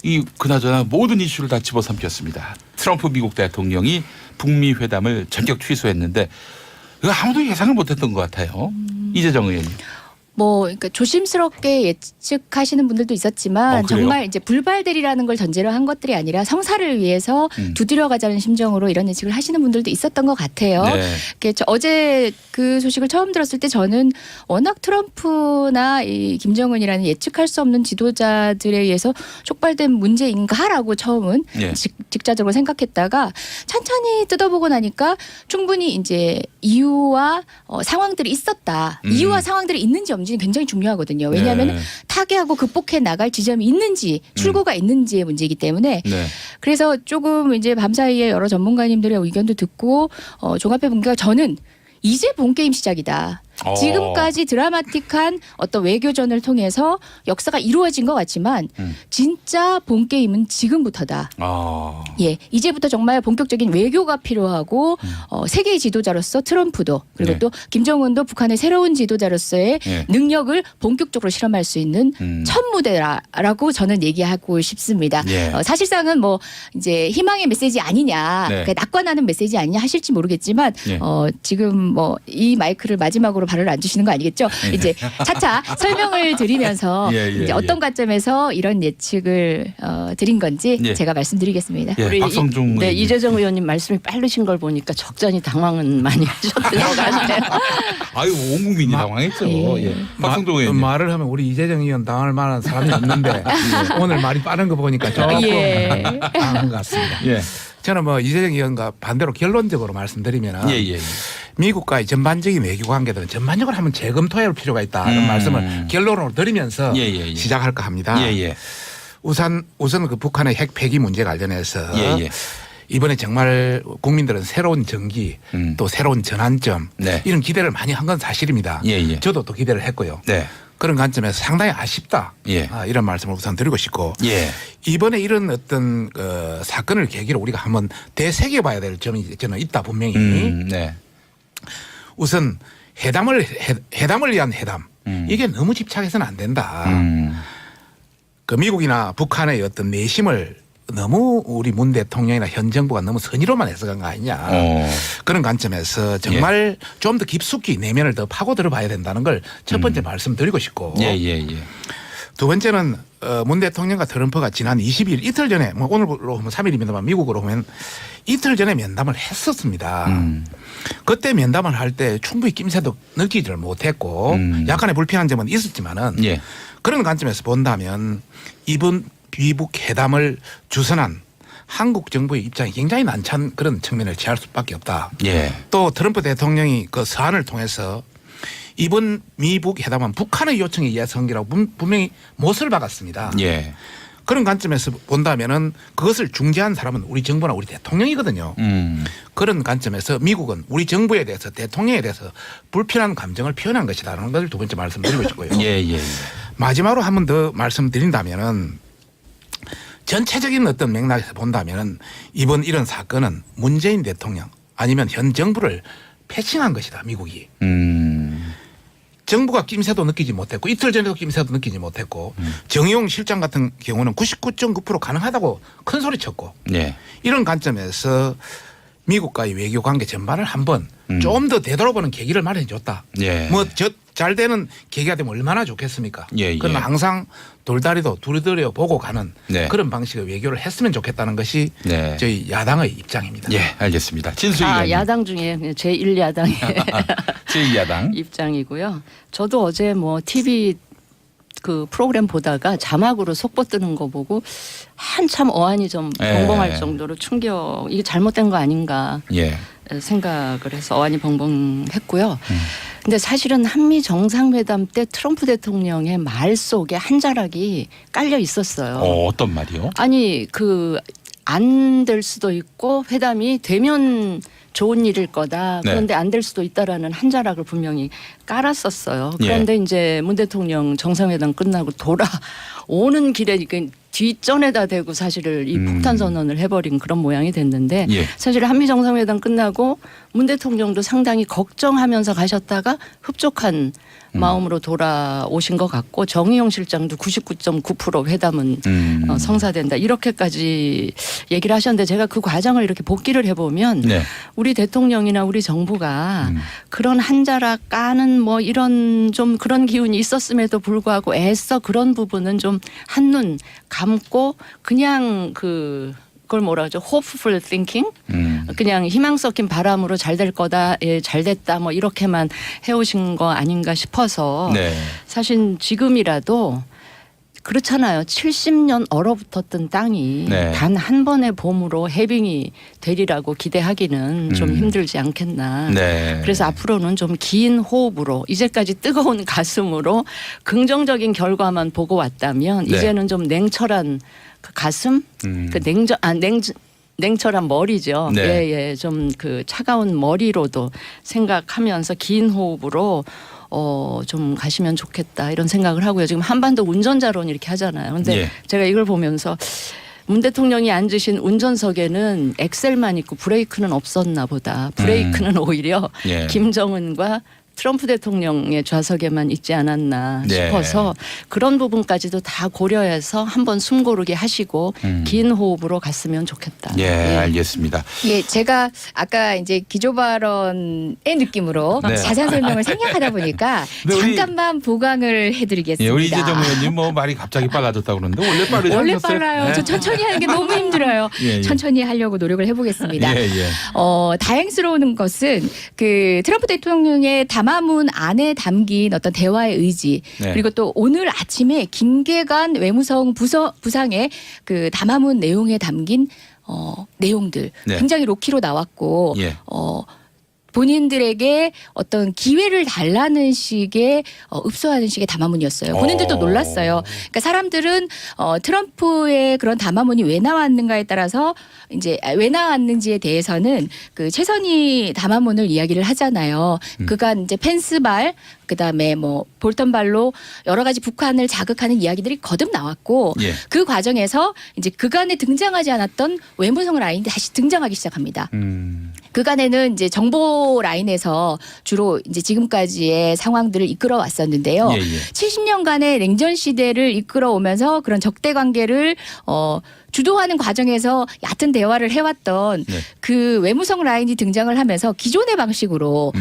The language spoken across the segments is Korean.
이 그나저나 모든 이슈를 다 집어삼켰습니다. 트럼프 미국 대통령이 북미 회담을 전격 취소했는데 이거 아무도 예상을 못했던 것 같아요. 이재정 의원님. 그러니까 조심스럽게 예측하시는 분들도 있었지만 정말 이제 불발되리라는 걸 전제로 한 것들이 아니라 성사를 위해서 두드려가자는 심정으로 이런 예측을 하시는 분들도 있었던 것 같아요. 네. 어제 그 소식을 처음 들었을 때 저는 워낙 트럼프나 이 김정은이라는 예측할 수 없는 지도자들에 의해서 촉발된 문제인가라고 처음은 네. 직자적으로 생각했다가 찬찬히 뜯어보고 나니까 충분히 이제 이유와 상황들이 있었다. 이유와 상황들이 있는지 없는지 굉장히 중요하거든요. 왜냐하면 네. 타개하고 극복해 나갈 지점이 있는지 출구가 있는지의 문제이기 때문에 네. 그래서 조금 이제 밤사이에 여러 전문가님들의 의견도 듣고 종합해 본 게 저는 이제 본 게임 시작이다. 지금까지 드라마틱한 어떤 외교전을 통해서 역사가 이루어진 것 같지만 진짜 본 게임은 지금부터다. 예, 이제부터 정말 본격적인 외교가 필요하고 세계의 지도자로서 트럼프도 그리고 네. 또 김정은도 북한의 새로운 지도자로서의 네. 능력을 본격적으로 실험할 수 있는 첫 무대라고 저는 얘기하고 싶습니다. 예. 사실상은 뭐 이제 희망의 메시지 아니냐, 네. 그러니까 낙관하는 메시지 아니냐 하실지 모르겠지만 예. 지금 뭐 이 마이크를 마지막으로 발언을 안 주시는 거 아니겠죠? 이제 차차 설명을 드리면서 이제 어떤 관점에서 이런 예측을 드린 건지 제가 말씀드리겠습니다. 예, 우리 박성중 네, 의원님. 이재정 의원님 말씀이 빠르신 걸 보니까 적잖이 당황은 많이 하셨던 것 같아요. 아유 온 국민이 당황했죠. 예. 박성중 의원님. 말을 하면 우리 이재정 의원 당할 만한 사람이 없는데 오늘 말이 빠른 거 보니까 조금 당한 것 같습니다. 예. 저는 뭐 이재정 의원과 반대로 결론적으로 말씀드리면 예. 미국과의 전반적인 외교 관계들은 전반적으로 한번 재검토해볼 필요가 있다. 이런 말씀을 결론으로 드리면서 시작할까 합니다. 우선 그 북한의 핵 폐기 문제 관련해서 이번에 정말 국민들은 새로운 전기 또 새로운 전환점 이런 기대를 많이 한 건 사실입니다. 저도 또 기대를 했고요. 그런 관점에서 상당히 아쉽다. 이런 말씀을 우선 드리고 싶고 이번에 이런 어떤 사건을 계기로 우리가 한번 되새겨봐야 될 점이 저는 있다 분명히. 우선 회담을 위한 회담 이게 너무 집착해서는 안 된다. 그 미국이나 북한의 어떤 내심을 너무 우리 문 대통령이나 현 정부가 너무 선의로만 해석한 거 아니냐. 그런 관점에서 정말 좀 더 깊숙이 내면을 더 파고 들어봐야 된다는 걸 첫 번째 말씀드리고 싶고 두 번째는 문 대통령과 트럼프가 지난 20일 이틀 전에 뭐 오늘로 하면 3일입니다만 미국으로 보면 이틀 전에 면담을 했었습니다. 그때 면담을 할 때 충분히 낌새도 느끼지를 못했고 약간의 불편한 점은 있었지만은 그런 관점에서 본다면 이번 미북 회담을 주선한 한국 정부의 입장이 굉장히 난처한 그런 측면을 취할 수밖에 없다. 또 트럼프 대통령이 그 서한을 통해서 이번 미북 회담은 북한의 요청에 의해서 한 거라고 분명히 못을 박았습니다. 그런 관점에서 본다면은 그것을 중재한 사람은 우리 정부나 우리 대통령이거든요. 그런 관점에서 미국은 우리 정부에 대해서 대통령에 대해서 불편한 감정을 표현한 것이다라는 것을 두 번째 말씀드리고 싶고요. 마지막으로 한 번 더 말씀드린다면은 전체적인 어떤 맥락에서 본다면은 이번 이런 사건은 문재인 대통령 아니면 현 정부를 패싱한 것이다 미국이. 정부가 낌새도 느끼지 못했고 이틀 전에도 낌새도 느끼지 못했고 정의용 실장 같은 경우는 99.9% 가능하다고 큰 소리 쳤고 이런 관점에서 미국과의 외교 관계 전반을 한번 좀 더 되돌아보는 계기를 마련해 줬다. 뭐 잘 되는 계기가 되면 얼마나 좋겠습니까? 그러나 항상 돌다리도 두드려 보고 가는 그런 방식의 외교를 했으면 좋겠다는 것이 저희 야당의 입장입니다. 알겠습니다. 진수희 의원님. 야당 중에 제1야당의 제2야당 입장이고요. 저도 어제 뭐 TV 그 프로그램 보다가 자막으로 속보 뜨는 거 보고 한참 어안이 좀 벙벙할 정도로 충격, 이게 잘못된 거 아닌가 생각을 해서 어안이 벙벙했고요. 근데 사실은 한미 정상회담 때 트럼프 대통령의 말 속에 한 자락이 깔려 있었어요. 어떤 말이요? 아니 안 될 수도 있고 회담이 되면 좋은 일일 거다. 그런데 안 될 수도 있다라는 한 자락을 분명히 깔았었어요. 그런데 이제 문 대통령 정상회담 끝나고 돌아오는 길에 뒷전에다 대고 사실을 이 폭탄 선언을 해버린 그런 모양이 됐는데 예. 사실 한미 정상회담 끝나고 문 대통령도 상당히 걱정하면서 가셨다가 흡족한 마음으로 돌아오신 것 같고 정의용 실장도 99.9% 회담은 성사된다 이렇게까지 얘기를 하셨는데 제가 그 과정을 이렇게 복기를 해보면 네. 우리 대통령이나 우리 정부가 그런 한자락 까는 뭐 이런 좀 그런 기운이 있었음에도 불구하고 애써 그런 부분은 좀 한눈 감고 그냥 그걸 뭐라 그러죠? hopeful thinking? 그냥 희망 섞인 바람으로 잘 될 거다, 예, 잘 됐다 뭐 이렇게만 해오신 거 아닌가 싶어서 네. 사실 지금이라도 그렇잖아요. 70년 얼어붙었던 땅이 네. 단 한 번의 봄으로 해빙이 되리라고 기대하기는 좀 힘들지 않겠나. 네. 그래서 앞으로는 좀 긴 호흡으로 이제까지 뜨거운 가슴으로 긍정적인 결과만 보고 왔다면 네. 이제는 좀 냉철한 그 가슴, 그 냉철한 머리죠. 네. 예, 예. 좀 그 차가운 머리로도 생각하면서 긴 호흡으로 좀 가시면 좋겠다 이런 생각을 하고요. 지금 한반도 운전자론 이렇게 하잖아요. 근데 예. 제가 이걸 보면서 문 대통령이 앉으신 운전석에는 엑셀만 있고 브레이크는 없었나 보다. 브레이크는 오히려 예. 김정은과 트럼프 대통령의 좌석에만 있지 않았나 네. 싶어서 그런 부분까지도 다 고려해서 한번 숨 고르게 하시고 긴 호흡으로 갔으면 좋겠다. 예, 알겠습니다. 예, 제가 아까 이제 기조 발언의 느낌으로 네. 자세한 설명을 생략하다 보니까 네, 우리- 잠깐만 보강을 해드리겠습니다. 예, 우리 이재정 의원님 뭐 말이 갑자기 빨라졌다고 그러는데 원래 빠르지 원래 않았어요? 빨라요. 네. 저 천천히 하는 게 너무 힘들어요. 예, 예. 천천히 하려고 노력을 해보겠습니다. 예, 예. 다행스러운 것은 그 트럼프 대통령의 담화문 안에 담긴 어떤 대화의 의지 네. 그리고 또 오늘 아침에 김계관 외무성 부상의 그 담화문 내용에 담긴 내용들 네. 굉장히 로키로 나왔고 예. 본인들에게 어떤 기회를 달라는 식의 읍소하는 식의 담화문이었어요. 본인들도 놀랐어요. 그러니까 사람들은 트럼프의 그런 담화문이 왜 나왔는가에 따라서 이제 왜 나왔는지에 대해서는 그 최선희 담화문을 이야기를 하잖아요. 그간 이제 펜스발 그다음에 뭐 볼턴발로 여러 가지 북한을 자극하는 이야기들이 거듭 나왔고 예. 그 과정에서 이제 그간에 등장하지 않았던 외무성 라인이 다시 등장하기 시작합니다. 그간에는 이제 정보 라인에서 주로 이제 지금까지의 상황들을 이끌어 왔었는데요. 예, 예. 70년간의 냉전 시대를 이끌어 오면서 그런 적대 관계를 주도하는 과정에서 얕은 대화를 해왔던 네. 그 외무성 라인이 등장을 하면서 기존의 방식으로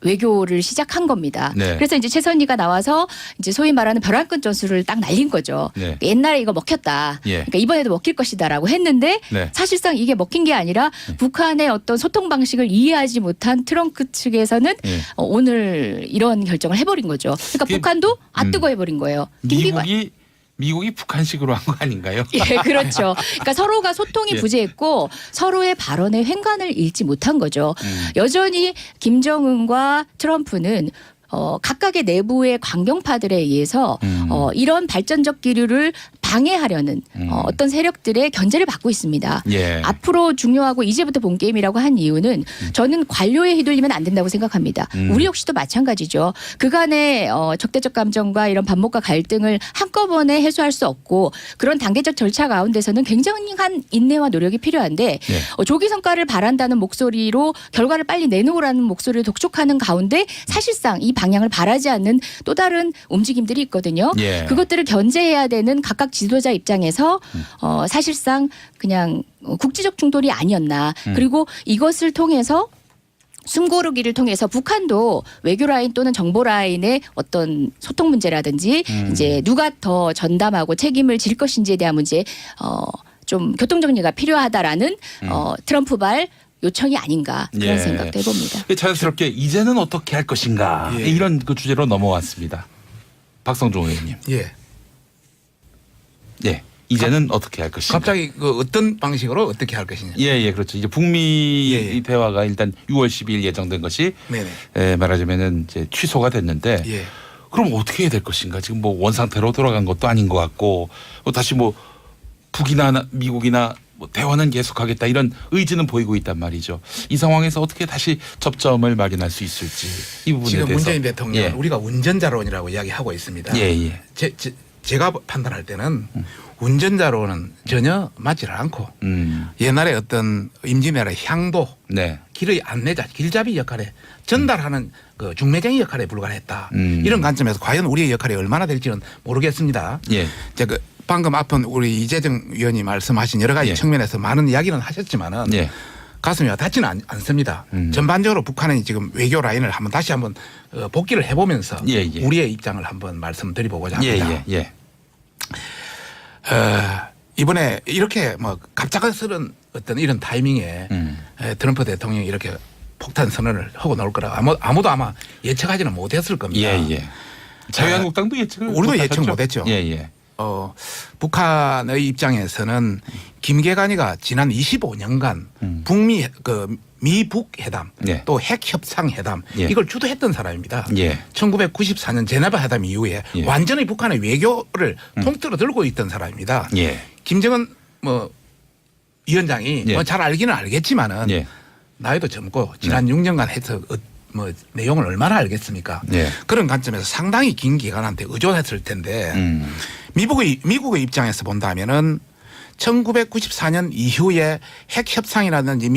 외교를 시작한 겁니다. 네. 그래서 이제 최선희가 나와서 이제 소위 말하는 벼랑끝 전술을 딱 날린 거죠. 네. 옛날에 이거 먹혔다. 예. 그러니까 이번에도 먹힐 것이다라고 했는데 네. 사실상 이게 먹힌 게 아니라 북한의 어떤 소통 방식을 이해하지 못한 트럼프 측에서는 예. 오늘 이런 결정을 해버린 거죠. 그러니까 그게- 북한도 뜨거 해버린 거예요. 미국이 북한식으로 한 거 아닌가요? 예, 그렇죠. 그러니까 서로가 소통이 예. 부재했고 서로의 발언의 횡간을 잃지 못한 거죠. 여전히 김정은과 트럼프는 각각의 내부의 강경파들에 의해서 이런 발전적 기류를 방해하려는 어떤 세력들의 견제를 받고 있습니다. 예. 앞으로 중요하고 이제부터 본 게임이라고 한 이유는 저는 관료에 휘둘리면 안 된다고 생각합니다. 우리 역시도 마찬가지죠. 그간의 적대적 감정과 이런 반목과 갈등을 한꺼번에 해소할 수 없고 그런 단계적 절차 가운데서는 굉장한 인내와 노력이 필요한데 네. 조기 성과를 바란다는 목소리로 결과를 빨리 내놓으라는 목소리를 독촉하는 가운데 사실상 이 방향을 바라지 않는 또 다른 움직임들이 있거든요. 예. 그것들을 견제해야 되는 각각 지도자 입장에서 사실상 그냥 국지적 충돌이 아니었나. 그리고 이것을 통해서 숨고르기를 통해서 북한도 외교 라인 또는 정보 라인의 어떤 소통 문제라든지 이제 누가 더 전담하고 책임을 질 것인지에 대한 문제 좀 교통 정리가 필요하다라는 트럼프발 요청이 아닌가 그런 예. 생각도 해봅니다. 자연스럽게 이제는 어떻게 할 것인가 예. 이런 그 주제로 넘어왔습니다. 박성종 의원님. 예. 예. 이제는 어떻게 할 것인가. 갑자기 그 어떤 방식으로 어떻게 할 것이냐. 예, 그렇죠. 이제 북미 예, 예. 대화가 일단 6월 10일 예정된 것이 네네. 말하자면은 이제 취소가 됐는데 예. 그럼 어떻게 해야 될 것인가? 지금 뭐 원상태로 돌아간 것도 아닌 것 같고 다시 뭐 북이나 미국이나 뭐 대화는 계속하겠다 이런 의지는 보이고 있단 말이죠. 이 상황에서 어떻게 다시 접점을 마련할 수 있을지 이 부분에 지금 대해서 문재인 대통령은 예. 우리가 운전자론이라고 이야기하고 있습니다. 예. 제가 판단할 때는 운전자로는 전혀 맞지를 않고 옛날에 어떤 임진왜란의 향도 네. 길의 안내자, 길잡이 역할에 전달하는 그 중매쟁이 역할에 불과했다. 이런 관점에서 과연 우리의 역할이 얼마나 될지는 모르겠습니다. 예. 제가 방금 앞은 우리 이재정 위원이 말씀하신 여러 가지 예. 측면에서 많은 이야기는 하셨지만은 예. 가슴이 와닿지는 않습니다. 전반적으로 북한의 지금 외교 라인을 한번 다시 한번 복기를 해보면서 예, 예. 우리의 입장을 한번 말씀드려보고자 예, 합니다. 예, 예. 이번에 이렇게 뭐 갑작스런 어떤 이런 타이밍에 트럼프 대통령이 이렇게 폭탄 선언을 하고 나올 거라 아무도 아마 예측하지는 못했을 겁니다. 예, 예. 자유한국당도 예측을 우리도 예측 못하셨죠? 못했죠. 예, 예. 북한의 입장에서는 김계관이가 지난 25년간 북미 미북 회담 예. 또 핵 협상 회담 예. 이걸 주도했던 사람입니다. 예. 1994년 제네바 회담 이후에 예. 완전히 북한의 외교를 통틀어 들고 있던 사람입니다. 예. 김정은 위원장이 예. 잘 알기는 알겠지만은 예. 나이도 젊고 지난 6년간 해서 내용을 얼마나 알겠습니까? 예. 그런 관점에서 상당히 긴 기간한테 의존했을 텐데 미국의 입장에서 본다면은 1994년 이후에 핵 협상이라든지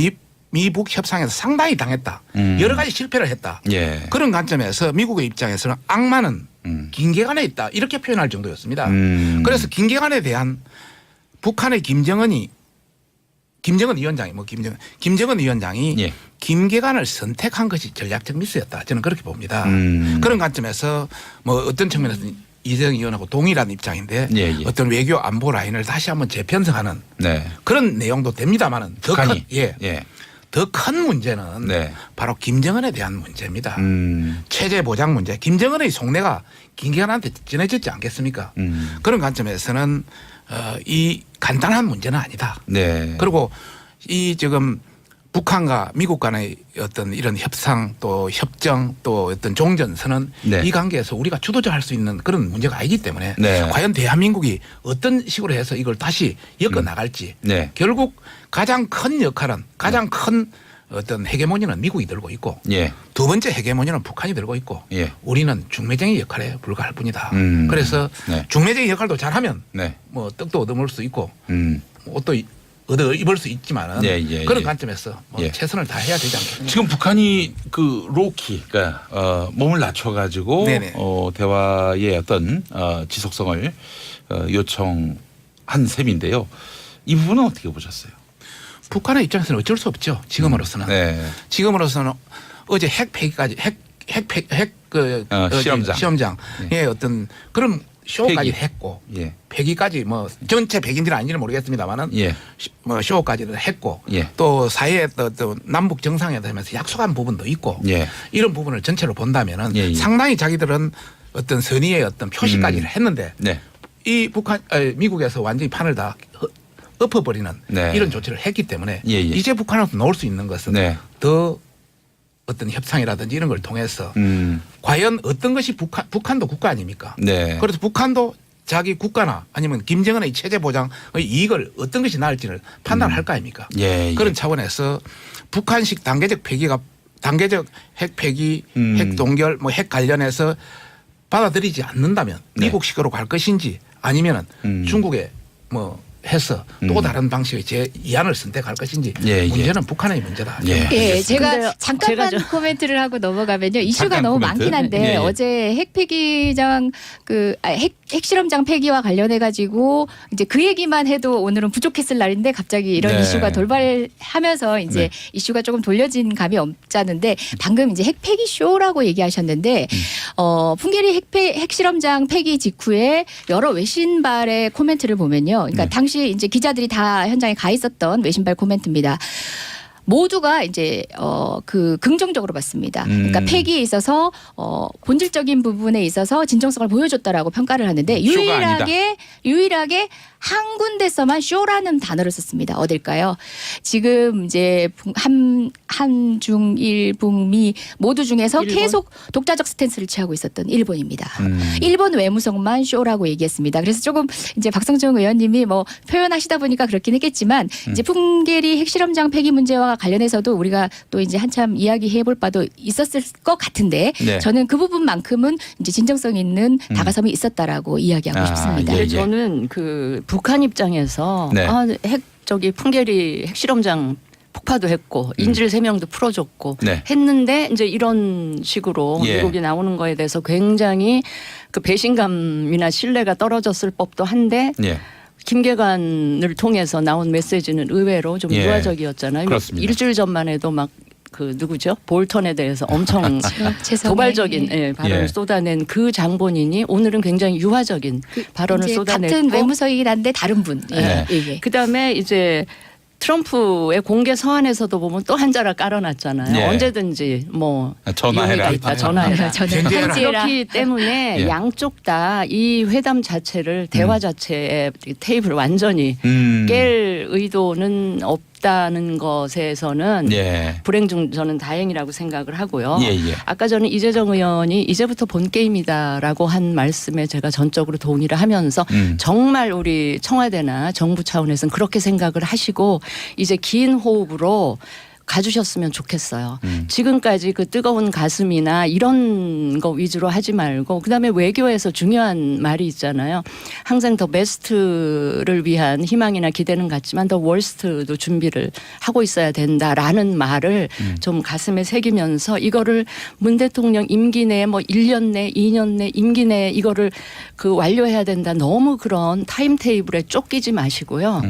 미북 협상에서 상당히 당했다. 여러 가지 실패를 했다. 예. 그런 관점에서 미국의 입장에서는 악마는 김계관에 있다. 이렇게 표현할 정도였습니다. 그래서 김계관에 대한 북한의 김정은 위원장이 예. 김계관을 선택한 것이 전략적 미스였다. 저는 그렇게 봅니다. 그런 관점에서 어떤 측면에서는 이재정 의원하고 동일한 입장인데 예, 예. 어떤 외교 안보 라인을 다시 한번 재편성하는 네. 그런 내용도 됩니다만은 북한이. 더 큰 문제는 네. 바로 김정은에 대한 문제입니다. 음. 체제 보장 문제. 김정은의 속내가 김계관한테 전해졌지 않겠습니까? 그런 관점에서는 이 간단한 문제는 아니다. 네. 그리고 이 지금 북한과 미국 간의 어떤 이런 협상 또 협정 또 어떤 종전선언 네. 이 관계에서 우리가 주도할 수 있는 그런 문제가 아니기 때문에 네. 과연 대한민국이 어떤 식으로 해서 이걸 다시 엮어 나갈지 네. 결국 가장 큰 역할은 가장 큰 어떤 헤게모니는 미국이 들고 있고 예. 두 번째 헤게모니는 북한이 들고 있고 예. 우리는 중매쟁이 역할에 불과할 뿐이다. 그래서 네. 중매쟁이 역할도 잘하면 네. 떡도 얻어먹을 수 있고 옷도 얻어 입을 수 있지만은 예, 예, 그런 예. 관점에서 예. 최선을 다해야 되지 않겠습니까? 지금 북한이 로키, 그러니까 몸을 낮춰가지고 네네. 대화의 어떤 지속성을 요청한 셈인데요. 이 부분은 어떻게 보셨어요? 북한의 입장에서는 어쩔 수 없죠. 지금으로서는. 네. 지금으로서는 어제 핵 폐기까지 시험장의 어떤 그런 쇼까지 폐기. 했고 예. 폐기까지 전체 폐기인지는 아닌지는 모르겠습니다만은 예. 쇼까지도 했고 예. 또 사이에 또 남북 정상회담에서 약속한 부분도 있고 예. 이런 부분을 전체로 본다면은 예, 예. 상당히 자기들은 어떤 선의의 어떤 표시까지를 했는데 네. 이 미국에서 완전히 판을 다 엎어버리는 네. 이런 조치를 했기 때문에 예, 예. 이제 북한으로서 나올 수 있는 것은 네. 더 어떤 협상이라든지 이런 걸 통해서 과연 어떤 것이 북한도 국가 아닙니까? 네. 그래서 북한도 자기 국가나 아니면 김정은의 체제 보장의 이익을 어떤 것이 나을지를 판단할 거 아닙니까? 예, 그런 예. 차원에서 북한식 단계적 핵 폐기, 핵 동결, 핵 관련해서 받아들이지 않는다면 네. 미국식으로 갈 것인지 아니면은 중국에 해서 또 다른 방식의 이안을 선택할 것인지 예, 문제는 북한의 문제다. 예. 예, 제가 근데요, 잠깐만 제가 코멘트를 하고 넘어가면요. 이슈가 잠깐 너무 코멘트. 많긴 한데 예, 예. 어제 핵폐기장 핵실험장 폐기와 관련해 가지고 이제 그 얘기만 해도 오늘은 부족했을 날인데 갑자기 이런 네. 이슈가 돌발하면서 이제 네. 이슈가 조금 돌려진 감이 없자는데 방금 이제 핵폐기 쇼라고 얘기하셨는데 풍계리 핵실험장 폐기 직후에 여러 외신발의 코멘트를 보면요. 그러니까 당시 이제 기자들이 다 현장에 가 있었던 외신발 코멘트입니다. 모두가 이제 긍정적으로 봤습니다. 그러니까 폐기에 있어서 본질적인 부분에 있어서 진정성을 보여줬다라고 평가를 하는데 쇼가 유일하게 한 군데서만 쇼라는 단어를 썼습니다. 어딜까요? 지금 이제 한중일 북미 모두 중에서 일본? 계속 독자적 스탠스를 취하고 있었던 일본입니다. 일본 외무성만 쇼라고 얘기했습니다. 그래서 조금 이제 박성중 의원님이 표현하시다 보니까 그렇긴 했겠지만 이제 풍계리 핵실험장 폐기 문제와 관련해서도 우리가 또 이제 한참 이야기해 볼 바도 있었을 것 같은데 네. 저는 그 부분만큼은 이제 진정성 있는 다가섬이 있었다라고 이야기하고 아, 싶습니다. 예, 근데 저는 북한 입장에서 네. 저기 풍계리 핵실험장 폭파도 했고 인질 3명도 풀어줬고 네. 했는데 이제 이런 식으로 예. 미국이 나오는 거에 대해서 굉장히 그 배신감이나 신뢰가 떨어졌을 법도 한데 예. 김계관을 통해서 나온 메시지는 의외로 좀 예. 유화적이었잖아요. 그렇습니다. 일주일 전만 해도 막 그 누구죠? 볼턴에 대해서 엄청 최선의 도발적인 발언을 예. 쏟아낸 그 장본인이 오늘은 굉장히 유화적인 발언을 이제 쏟아냈고 같은 외무성이긴 한데 다른 분. 네. 그다음에 이제 트럼프의 공개 서한에서도 보면 또 한 자락 깔아놨잖아요. 예. 언제든지 뭐 전화해라. 이용이가 있다. 전화해라. 견제해라. 그렇기 때문에 예. 양쪽 다 이 회담 자체를 대화 자체에 테이블을 완전히 깰 의도는 없다는 것에서는 예. 불행 중 저는 다행이라고 생각을 하고요. 예, 예. 아까 전에 이재정 의원이 이제부터 본 게임이다라고 한 말씀에 제가 전적으로 동의를 하면서 정말 우리 청와대나 정부 차원에서는 그렇게 생각을 하시고 이제 긴 호흡으로 가주셨으면 좋겠어요. 지금까지 그 뜨거운 가슴이나 이런 거 위주로 하지 말고 그다음에 외교에서 중요한 말이 있잖아요. 항상 더 베스트를 위한 희망이나 기대는 같지만 더 월스트도 준비를 하고 있어야 된다라는 말을 좀 가슴에 새기면서 이거를 문 대통령 임기 내에 뭐 1년 내 2년 내 임기 내에 이거를 그 완료해야 된다. 너무 그런 타임테이블에 쫓기지 마시고요.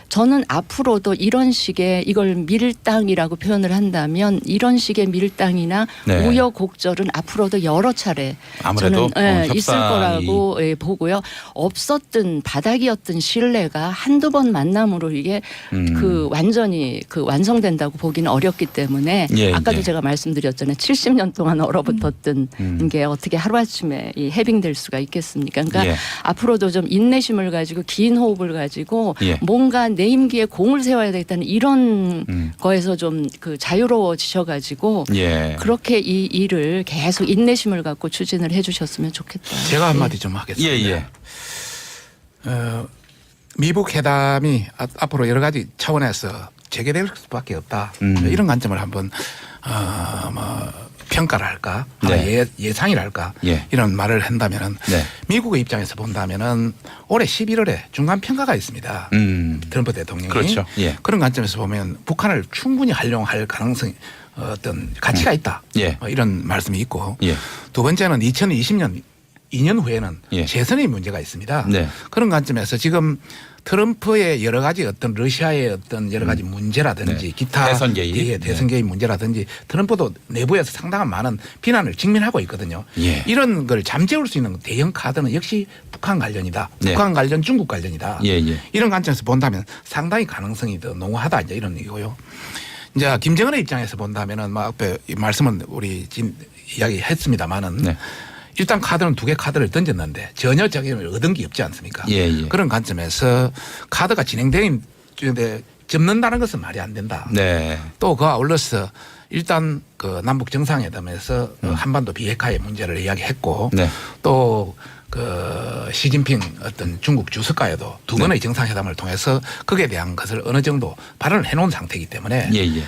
저는 앞으로도 이런 식의 이걸 밀당이라고 표현을 한다면 이런 식의 밀당이나 네. 우여곡절은 앞으로도 여러 차례 아무래도 저는 있을 협상이. 거라고 보고요. 없었던 바닥이었던 신뢰가 한두 번 만남으로 이게 그 완전히 그 완성된다고 보기는 어렵기 때문에 예, 아까도 예. 제가 말씀드렸잖아요. 70년 동안 얼어붙었던 게 어떻게 하루아침에 이 해빙될 수가 있겠습니까? 그러니까 예. 앞으로도 좀 인내심을 가지고 긴 호흡을 가지고 예. 뭔가 내 임기에 공을 세워야 되겠다는 이런 거에서 좀 그 자유로워지셔가지고 예. 그렇게 이 일을 계속 인내심을 갖고 추진을 해주셨으면 좋겠다. 제가 한마디 좀 하겠습니다. 예, 예. 미북 회담이 앞으로 여러 가지 차원에서 재개될 수밖에 없다. 이런 관점을 한번 뭐 평가를 할까, 네. 예상이랄까 예. 이런 말을 한다면은 네. 미국의 입장에서 본다면은 올해 11월에 중간 평가가 있습니다. 트럼프 대통령이 그렇죠. 예. 그런 관점에서 보면 북한을 충분히 활용할 가능성이 어떤 가치가 있다. 예. 이런 말씀이 있고 예. 두 번째는 2020년 2년 후에는 예. 재선의 문제가 있습니다. 네. 그런 관점에서 지금 트럼프의 여러 가지 어떤 러시아의 어떤 여러 가지 문제라든지 네. 기타 대선 개입. 예, 대선 개입 문제라든지 트럼프도 내부에서 상당한 많은 비난을 직면하고 있거든요. 예. 이런 걸 잠재울 수 있는 대형 카드는 역시 북한 관련이다. 네. 북한 관련 중국 관련이다. 예, 예. 이런 관점에서 본다면 상당히 가능성이 더 농후하다 이제 이런 얘기고요. 이제 김정은의 입장에서 본다면은 막 앞에 이 말씀은 우리 이야기했습니다만은 네. 일단 카드는 2개 카드를 던졌는데 전혀 적용을 얻은 게 없지 않습니까? 예, 예. 그런 관점에서 카드가 진행되는데 접는다는 것은 말이 안 된다. 네. 또 그와 아울러서 일단 그 남북 정상회담에서 한반도 비핵화의 문제를 이야기했고 네. 또 그 시진핑 어떤 중국 주석과에도 두 번의 정상회담을 통해서 거기에 대한 것을 어느 정도 발언을 해놓은 상태이기 때문에 예, 예.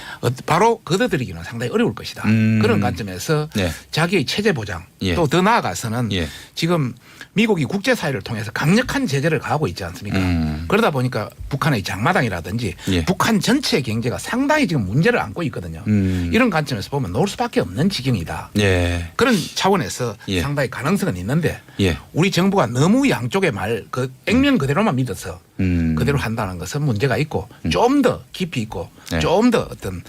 바로 걷어들이기는 상당히 어려울 것이다. 그런 관점에서 네. 자기의 체제 보장 예. 또 더 나아가서는 예. 지금 미국이 국제사회를 통해서 강력한 제재를 가하고 있지 않습니까? 그러다 보니까 북한의 장마당이라든지 예. 북한 전체 경제가 상당히 지금 문제를 안고 있거든요. 이런 관점에서 보면 놓을 수밖에 없는 지경이다. 예. 그런 차원에서 예. 상당히 가능성은 있는데 예. 우리 정부가 너무 양쪽의 말 그 액면 그대로만 믿어서 음. 그대로 한다는 것은 문제가 있고 좀 더 깊이 있고 네. 좀 더 어떤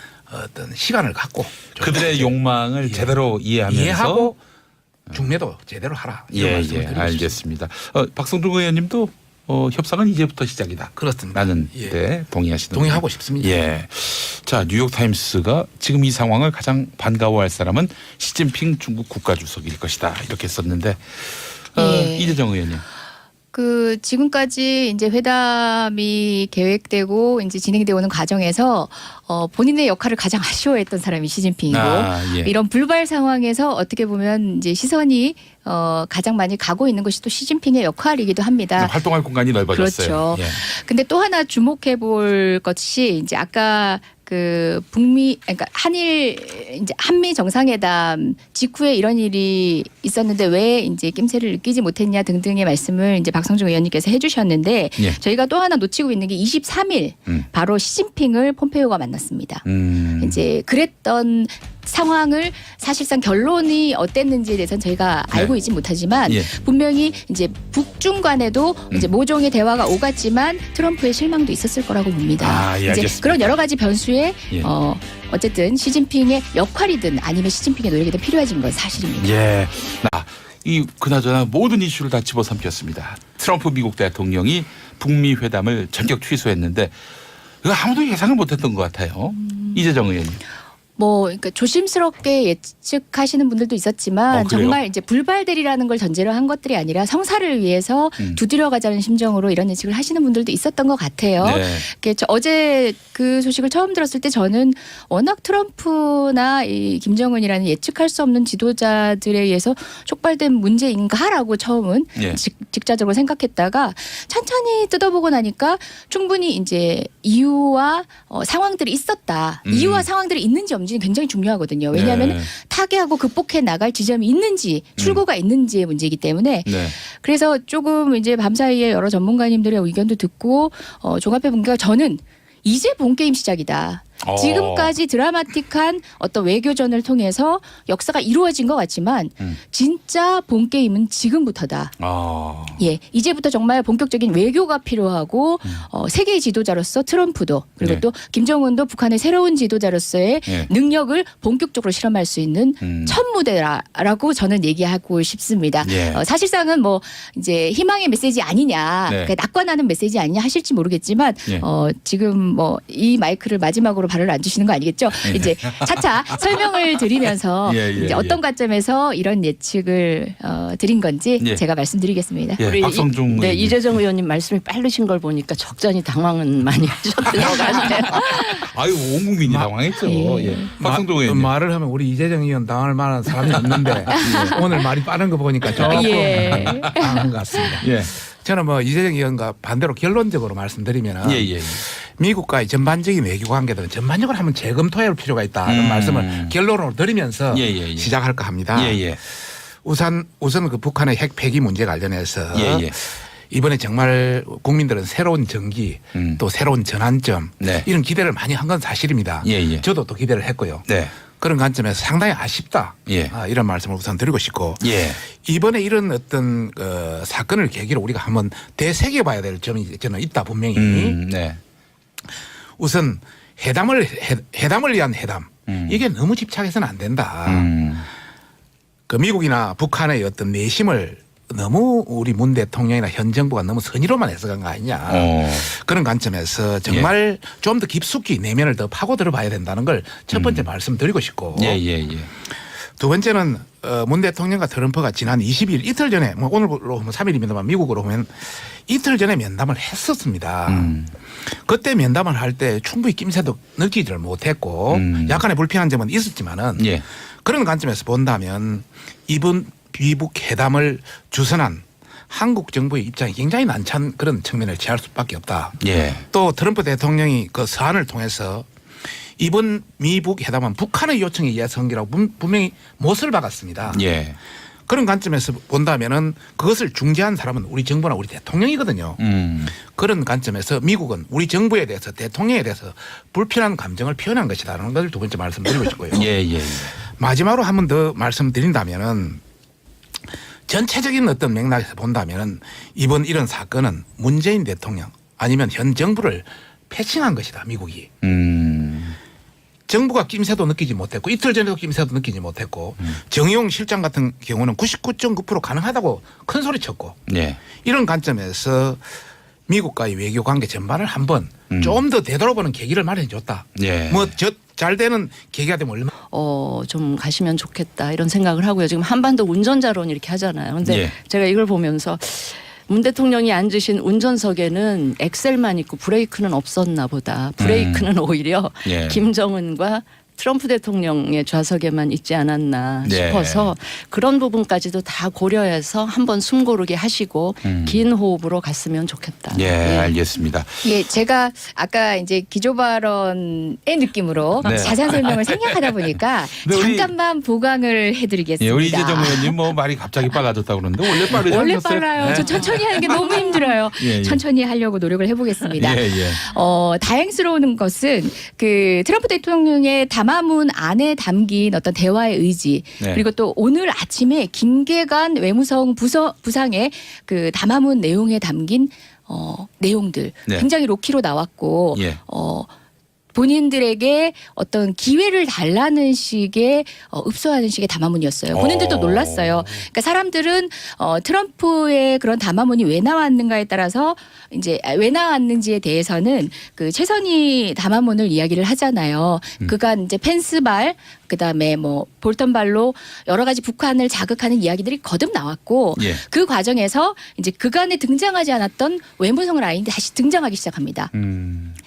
시간을 갖고 좀 그들의 더 욕망을 예. 제대로 이해하면서 이해하고 중매도 제대로 하라. 이런 예, 말씀을 예, 드리고 알겠습니다. 박성중 의원님도 협상은 이제부터 시작이다. 그렇습니다. 라는 예. 데 동의하시는 동의하고 거예요? 싶습니다. 예. 자, 뉴욕 타임스가 지금 이 상황을 가장 반가워할 사람은 시진핑 중국 국가주석일 것이다. 이렇게 썼는데 예. 이재정 의원님. 그 지금까지 이제 회담이 계획되고 이제 진행되어 오는 과정에서 본인의 역할을 가장 아쉬워했던 사람이 시진핑이고 예. 이런 불발 상황에서 어떻게 보면 이제 시선이 가장 많이 가고 있는 것이 또 시진핑의 역할이기도 합니다. 활동할 공간이 넓어졌어요. 그렇죠. 예. 근데 또 하나 주목해 볼 것이 이제 아까 그 북미 그러니까 한일 이제 한미 정상회담 직후에 이런 일이 있었는데 왜 이제 낌새를 느끼지 못했냐 등등의 말씀을 이제 박성중 의원님께서 해주셨는데 예. 저희가 또 하나 놓치고 있는 게 23일 바로 시진핑을 폼페이오가 만났습니다. 이제 그랬던 상황을 사실상 결론이 어땠는지에 대해서는 저희가 네. 알고 있지 못하지만 예. 분명히 이제 북중 간에도 이제 모종의 대화가 오갔지만 트럼프의 실망도 있었을 거라고 봅니다. 아, 예, 이제 알겠습니다. 그런 여러 가지 변수에 예. 어쨌든 시진핑의 역할이든 아니면 시진핑의 노력이든 필요해진 건 사실입니다. 예. 이 그나저나 모든 이슈를 다 집어삼켰습니다. 트럼프 미국 대통령이 북미 회담을 전격 취소했는데 이거 아무도 예상을 못했던 것 같아요. 이재정 의원님. 그러니까 조심스럽게 예측하시는 분들도 있었지만 그래요? 정말 이제 불발되리라는 걸 전제로 한 것들이 아니라 성사를 위해서 두드려가자는 심정으로 이런 예측을 하시는 분들도 있었던 것 같아요. 네. 어제 그 소식을 처음 들었을 때 저는 워낙 트럼프나 이 김정은이라는 예측할 수 없는 지도자들에 의해서 촉발된 문제인가라고 처음은 예. 직자적으로 생각했다가 천천히 뜯어보고 나니까 충분히 이제 이유와 상황들이 있었다. 이유와 상황들이 있는지 없는지는 굉장히 중요하거든요. 왜냐하면 네. 타개하고 극복해 나갈 지점이 있는지 출구가 있는지의 문제이기 때문에 네. 그래서 조금 이제 밤사이에 여러 전문가님들의 의견도 듣고 종합해 본 게 저는 이제 본 게임 시작이다. 지금까지 드라마틱한 어떤 외교전을 통해서 역사가 이루어진 것 같지만 진짜 본 게임은 지금부터다. 예, 이제부터 정말 본격적인 외교가 필요하고 세계의 지도자로서 트럼프도 그리고 네. 또 김정은도 북한의 새로운 지도자로서의 네. 능력을 본격적으로 실험할 수 있는 첫 무대라고 저는 얘기하고 싶습니다. 예. 사실상은 뭐 이제 희망의 메시지 아니냐, 네. 그러니까 낙관하는 메시지 아니냐 하실지 모르겠지만 예. 지금 뭐 이 마이크를 마지막으로 발을 안 주시는 거 아니겠죠? 이제 차차 설명을 드리면서 예, 예, 이제 예. 어떤 관점에서 이런 예측을 드린 건지 예. 제가 말씀드리겠습니다. 예. 우리 박성중 네, 의원님. 이재정 의원님 말씀이 빠르신 걸 보니까 적잖이 당황은 많이 하셨던 것 같아요. 아유 온 국민이 당황했죠. 예. 예. 박성중 의원님. 말을 하면 우리 이재정 의원 당할 만한 사람이 없는데 오늘 말이 빠른 거 보니까 조금 예. 당한 것 같습니다. 예. 저는 뭐 이재정 의원과 반대로 결론적으로 말씀드리면 예. 미국과의 전반적인 외교 관계들은 전반적으로 한번 재검토해볼 필요가 있다 이런 말씀을 결론으로 드리면서 예. 시작할까 합니다. 예. 우선 그 북한의 핵 폐기 문제 관련해서 예. 이번에 정말 국민들은 새로운 전기 또 새로운 전환점 네. 이런 기대를 많이 한 건 사실입니다. 예. 저도 또 기대를 했고요. 네. 그런 관점에서 상당히 아쉽다. 예. 이런 말씀을 우선 드리고 싶고 예. 이번에 이런 어떤 사건을 계기로 우리가 한번 되새겨 봐야 될 점이 저는 있다 분명히. 네. 우선 회담을 위한 회담 이게 너무 집착해서는 안 된다. 그 미국이나 북한의 어떤 내심을 너무 우리 문 대통령이나 현 정부가 너무 선의로만 해석한 거 아니냐. 그런 관점에서 정말 좀 더 깊숙이 내면을 더 파고들어 봐야 된다는 걸 첫 번째 말씀드리고 싶고. 예. 두 번째는 문 대통령과 트럼프가 지난 20일 이틀 전에 뭐 오늘로 보면 3일입니다만 미국으로 보면 이틀 전에 면담을 했었습니다. 그때 면담을 할 때 충분히 낌새도 느끼지를 못했고 약간의 불편한 점은 있었지만은 예. 그런 관점에서 본다면 이번 미북 회담을 주선한 한국 정부의 입장이 굉장히 난처한 그런 측면을 취할 수밖에 없다. 예. 또 트럼프 대통령이 그 서한을 통해서 이번 미북 회담은 북한의 요청에 의해 성기라고 분명히 못을 박았습니다. 예. 그런 관점에서 본다면은 그것을 중재한 사람은 우리 정부나 우리 대통령이거든요. 그런 관점에서 미국은 우리 정부에 대해서 대통령에 대해서 불편한 감정을 표현한 것이다라는 것을 두 번째 말씀드리고 싶고요. 예. 마지막으로 한 번 더 말씀드린다면은 전체적인 어떤 맥락에서 본다면은 이번 이런 사건은 문재인 대통령 아니면 현 정부를 패싱한 것이다 미국이. 정부가 낌새도 느끼지 못했고 이틀 전에도 낌새도 느끼지 못했고 정의용 실장 같은 경우는 99.9% 가능하다고 큰 소리 쳤고 예. 이런 관점에서 미국과의 외교 관계 전반을 한번 좀 더 되돌아보는 계기를 마련해 줬다. 예. 뭐 잘 되는 계기가 되면 얼마 좀 가시면 좋겠다 이런 생각을 하고요. 지금 한반도 운전자론 이렇게 하잖아요. 근데 예. 제가 이걸 보면서 문 대통령이 앉으신 운전석에는 엑셀만 있고 브레이크는 없었나 보다. 브레이크는 오히려 예. 김정은과 트럼프 대통령의 좌석에만 있지 않았나 네. 싶어서 그런 부분까지도 다 고려해서 한번 숨고르게 하시고 긴 호흡으로 갔으면 좋겠다. 예, 예. 알겠습니다. 예, 제가 아까 이제 기조 발언의 느낌으로 네. 자세한 설명을 생략하다 보니까 근데 우리- 잠깐만 보강을 해드리겠습니다. 예, 우리 이재정 의원님 뭐 말이 갑자기 빨라졌다고 그러는데 원래 빠르지 원래 않았어요? 빨라요. 네. 저 천천히 하는 게 너무 힘들어요. 예, 예. 천천히 하려고 노력을 해보겠습니다. 예, 예. 다행스러운 것은 그 트럼프 대통령의 담화문 안에 담긴 어떤 대화의 의지 네. 그리고 또 오늘 아침에 김계관 외무성 부상의 그 담화문 내용에 담긴 내용들 네. 굉장히 로키로 나왔고 예. 본인들에게 어떤 기회를 달라는 식의 읍소하는 식의 담화문이었어요. 본인들도 놀랐어요. 그러니까 사람들은 트럼프의 그런 담화문이 왜 나왔는가에 따라서 이제 왜 나왔는지에 대해서는 그 최선희 담화문을 이야기를 하잖아요. 그간 이제 펜스발 그다음에 뭐 볼턴발로 여러 가지 북한을 자극하는 이야기들이 거듭 나왔고 예. 그 과정에서 이제 그간에 등장하지 않았던 외무성 라인이 다시 등장하기 시작합니다.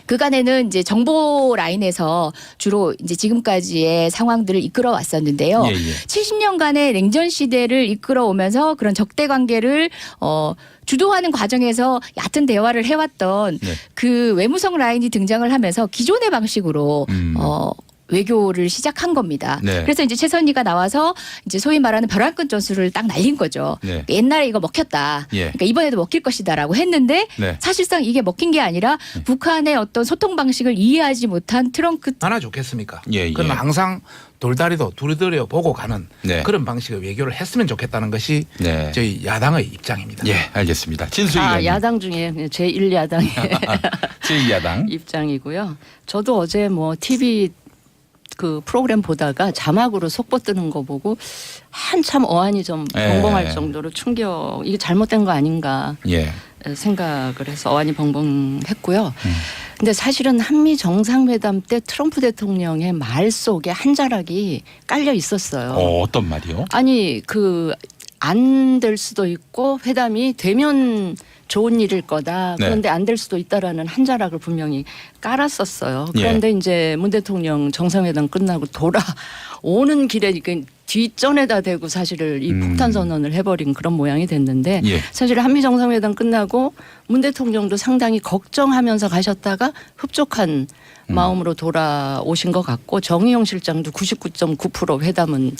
그간에는 이제 정보 라인에서 주로 이제 지금까지의 상황들을 이끌어 왔었는데요. 예, 예. 70년간의 냉전 시대를 이끌어 오면서 그런 적대 관계를 주도하는 과정에서 얕은 대화를 해왔던 네. 그 외무성 라인이 등장을 하면서 기존의 방식으로 외교를 시작한 겁니다. 네. 그래서 이제 최선희가 나와서 이제 소위 말하는 벼랑끝 전술을 딱 날린 거죠. 네. 옛날에 이거 먹혔다. 예. 그러니까 이번에도 먹힐 것이다라고 했는데 네. 사실상 이게 먹힌 게 아니라 북한의 어떤 소통 방식을 이해하지 못한 트럼프 하나 좋겠습니까? 예, 예. 그건 항상 돌다리도 두드려 보고 가는 네. 그런 방식의 외교를 했으면 좋겠다는 것이 네. 저희 야당의 입장입니다. 예, 알겠습니다. 진수희 의원님. 야당 중에 제1야당의 제2야당. 입장이고요. 저도 어제 뭐 TV 그 프로그램 보다가 자막으로 속보 뜨는 거 보고 한참 어안이 좀 예. 벙벙할 정도로 충격, 이게 잘못된 거 아닌가 예. 생각을 해서 어안이 벙벙했고요. 근데 사실은 한미 정상회담 때 트럼프 대통령의 말 속에 한 자락이 깔려 있었어요. 어떤 말이요? 아니 그 안 될 수도 있고 회담이 되면 좋은 일일 거다. 네. 그런데 안 될 수도 있다라는 한 자락을 분명히 깔았었어요. 예. 그런데 이제 문 대통령 정상회담 끝나고 돌아오는 길에 이게 뒷전에다 대고 사실을 이 폭탄 선언을 해버린 그런 모양이 됐는데 예. 사실 한미 정상회담 끝나고 문 대통령도 상당히 걱정하면서 가셨다가 흡족한 마음으로 돌아오신 것 같고 정의용 실장도 99.9% 회담은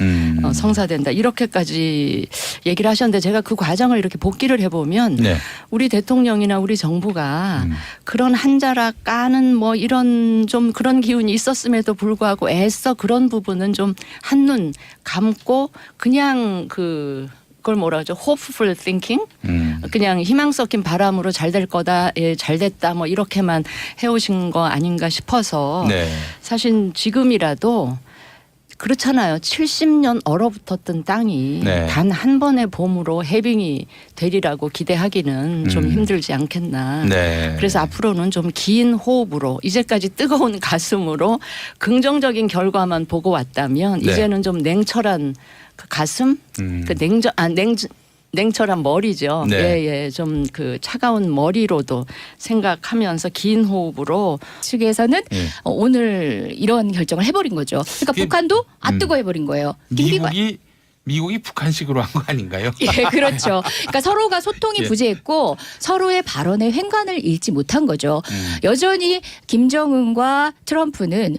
성사된다 이렇게까지 얘기를 하셨는데 제가 그 과정을 이렇게 복기를 해보면 네. 우리 대통령이나 우리 정부가 그런 한 자락 까는 뭐 이런 좀 그런 기운이 있었음에도 불구하고 애써 그런 부분은 좀 한눈 감고 그냥 그걸 뭐라 하죠? hopeful thinking? 그냥 희망 섞인 바람으로 잘 될 거다, 예, 잘 됐다, 뭐 이렇게만 해오신 거 아닌가 싶어서 네. 사실 지금이라도 그렇잖아요. 70년 얼어붙었던 땅이 네. 단 한 번의 봄으로 해빙이 되리라고 기대하기는 좀 힘들지 않겠나. 네. 그래서 앞으로는 좀 긴 호흡으로 이제까지 뜨거운 가슴으로 긍정적인 결과만 보고 왔다면 네. 이제는 좀 냉철한 그 가슴, 그 냉철한 머리죠. 네. 예, 좀 그 차가운 머리로도 생각하면서 긴 호흡으로 측에서는 예. 오늘 이런 결정을 해버린 거죠. 그러니까 이게- 북한도 뜨거 해버린 거예요. 미국이 북한식으로 한 거 아닌가요? 예, 그렇죠. 그러니까 서로가 소통이 예. 부재했고 서로의 발언의 횡관을 잃지 못한 거죠. 여전히 김정은과 트럼프는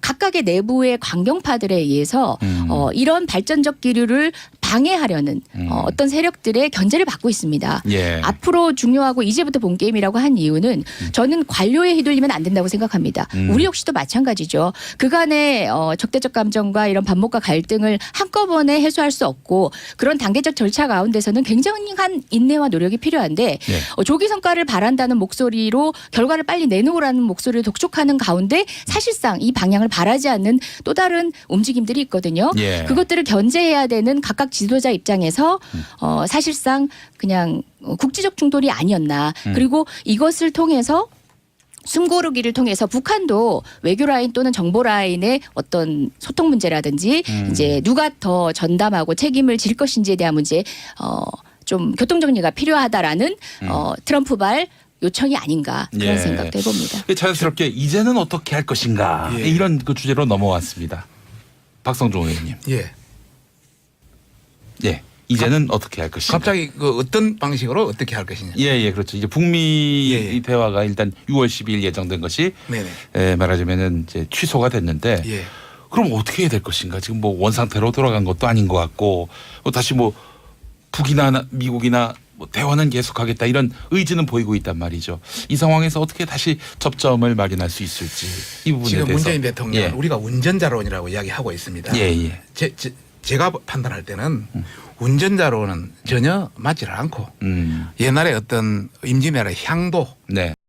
각각의 내부의 강경파들에 의해서 이런 발전적 기류를 방해하려는 어떤 세력들의 견제를 받고 있습니다. 예. 앞으로 중요하고 이제부터 본 게임이라고 한 이유는 저는 관료에 휘둘리면 안 된다고 생각합니다. 우리 역시도 마찬가지죠. 그간의 적대적 감정과 이런 반목과 갈등을 한꺼번에 해소할 수 없고 그런 단계적 절차 가운데서는 굉장한 인내와 노력이 필요한데 예. 조기 성과를 바란다는 목소리로 결과를 빨리 내놓으라는 목소리를 독촉하는 가운데 사실상 이 방향을 바라지 않는 또 다른 움직임들이 있거든요. 예. 그것들을 견제해야 되는 각각 지도자 입장에서 사실상 그냥 국지적 충돌이 아니었나. 그리고 이것을 통해서 숨고르기를 통해서 북한도 외교 라인 또는 정보 라인의 어떤 소통 문제라든지 이제 누가 더 전담하고 책임을 질 것인지에 대한 문제 좀 교통 정리가 필요하다라는 트럼프발 요청이 아닌가 그런 예. 생각도 해봅니다. 자연스럽게 이제는 어떻게 할 것인가 예. 이런 그 주제로 넘어왔습니다. 박성종 의원님. 예. 예. 이제는 어떻게 할 것인가. 갑자기 그 어떤 방식으로 어떻게 할 것이냐. 예, 그렇죠. 이제 북미 예. 대화가 일단 6월 12일 예정된 것이 네네. 말하자면은 이제 취소가 됐는데 예. 그럼 어떻게 해야 될 것인가. 지금 뭐 원상태로 돌아간 것도 아닌 것 같고 다시 뭐 북이나 미국이나 뭐 대화는 계속하겠다 이런 의지는 보이고 있단 말이죠. 이 상황에서 어떻게 다시 접점을 마련할 수 있을지 이 부분에 지금 대해서. 문재인 대통령은 예. 우리가 운전자론이라고 이야기하고 있습니다. 예. 제가 판단할 때는 운전자로는 전혀 맞지를 않고 옛날에 어떤 임진왜란의 향도 네.